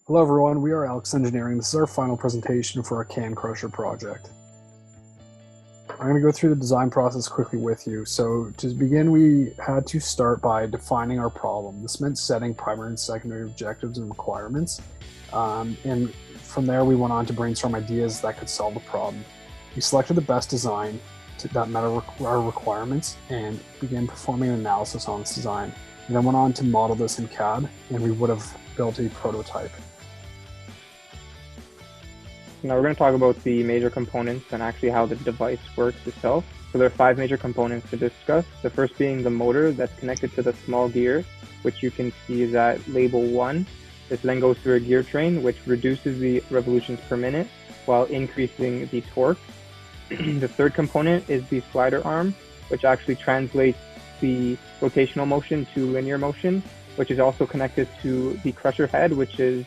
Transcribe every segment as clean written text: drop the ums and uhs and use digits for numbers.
Hello everyone, we are ALKS Engineering. This is our final presentation for our can crusher project. I'm going to go through the design process quickly with you. So to begin, we had to start by defining our problem. This meant setting primary and secondary objectives and requirements. And from there, we went on to brainstorm ideas that could solve the problem. We selected the best design that met our requirements and began performing an analysis on this design. We then went on to model this in CAD, and we would have built a prototype. Now we're going to talk about the major components and actually how the device works itself. So there are 5 major components to discuss. The first being the motor that's connected to the small gear, which you can see is at label 1. This then goes through a gear train, which reduces the revolutions per minute while increasing the torque. The third component is the slider arm, which actually translates the rotational motion to linear motion, which is also connected to the crusher head, which is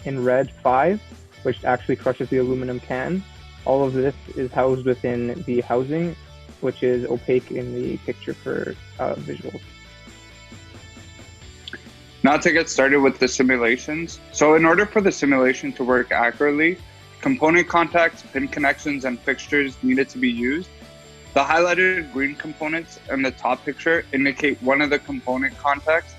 in red 5, which actually crushes the aluminum can. All of this is housed within the housing, which is opaque in the picture for visuals. Now to get started with the simulations. So in order for the simulation to work accurately, component contacts, pin connections, and fixtures needed to be used. The highlighted green components in the top picture indicate one of the component contacts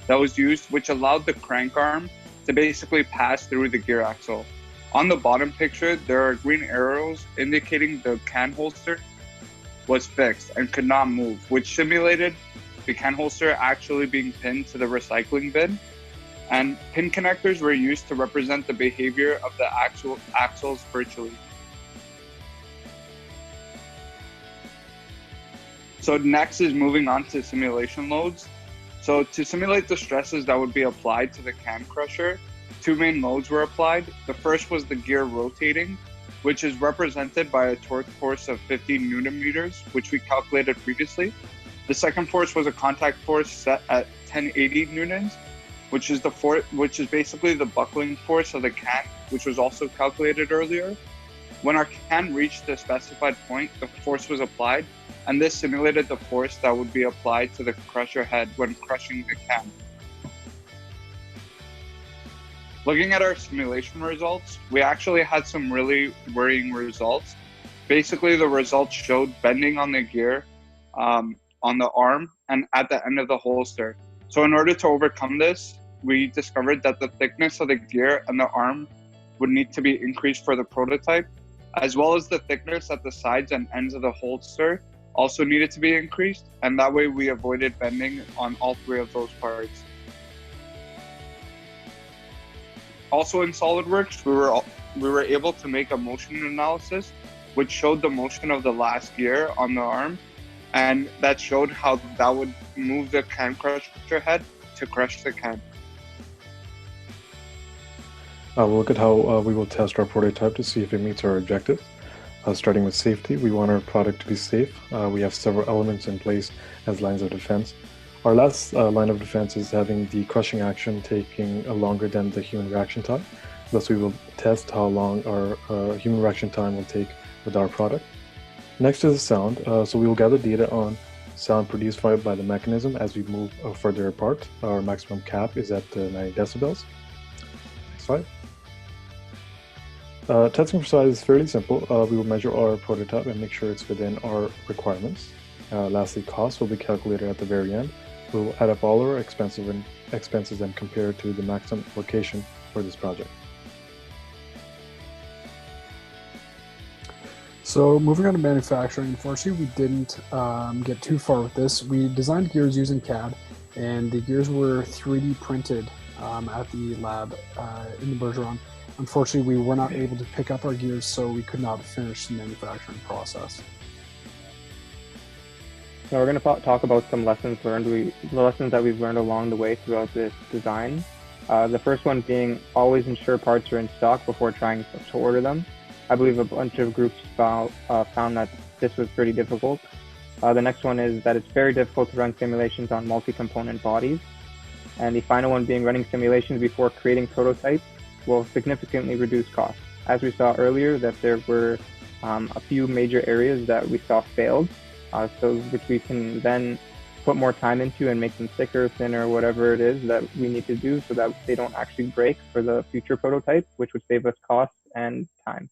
that was used, which allowed the crank arm to basically pass through the gear axle. On the bottom picture, there are green arrows indicating the can holster was fixed and could not move, which simulated the can holster actually being pinned to the recycling bin. And pin connectors were used to represent the behavior of the axles virtually. So next is moving on to simulation loads. So to simulate the stresses that would be applied to the can crusher, 2 main loads were applied. The first was the gear rotating, which is represented by a torque force of 50 Newton meters, which we calculated previously. The second force was a contact force set at 1080 newtons, which is basically the buckling force of the can, which was also calculated earlier. When our can reached the specified point, the force was applied, and this simulated the force that would be applied to the crusher head when crushing the can. Looking at our simulation results, we actually had some really worrying results. Basically, the results showed bending on the gear, on the arm, and at the end of the holster. So in order to overcome this, we discovered that the thickness of the gear and the arm would need to be increased for the prototype, as well as the thickness at the sides and ends of the holster also needed to be increased, and that way we avoided bending on all 3 of those parts. Also in SolidWorks, we were able to make a motion analysis, which showed the motion of the last gear on the arm, and that showed how that would move the can crusher head to crush the can. We'll look at how we will test our prototype to see if it meets our objectives. Starting with safety, we want our product to be safe. We have several elements in place as lines of defense. Our last line of defense is having the crushing action taking longer than the human reaction time. Thus, we will test how long our human reaction time will take with our product. Next is sound. So we will gather data on sound produced by the mechanism as we move further apart. Our maximum cap is at 90 decibels. Next slide. Testing for size is fairly simple. We will measure our prototype and make sure it's within our requirements. Lastly, costs will be calculated at the very end. We will add up all our expenses and compare to the maximum allocation for this project. So moving on to manufacturing, unfortunately we didn't get too far with this. We designed gears using CAD, and the gears were 3D printed at the lab in the Bergeron. Unfortunately, we were not able to pick up our gears, so we could not finish the manufacturing process. Now we're going to talk about some lessons learned, the lessons that we've learned along the way throughout this design. The first one being always ensure parts are in stock before trying to order them. I believe a bunch of groups found that this was pretty difficult. The next one is that it's very difficult to run simulations on multi-component bodies. And the final one being running simulations before creating prototypes will significantly reduce costs. As we saw earlier, that there were a few major areas that we saw failed, which we can then put more time into and make them thicker, thinner, whatever it is that we need to do so that they don't actually break for the future prototype, which would save us cost and time.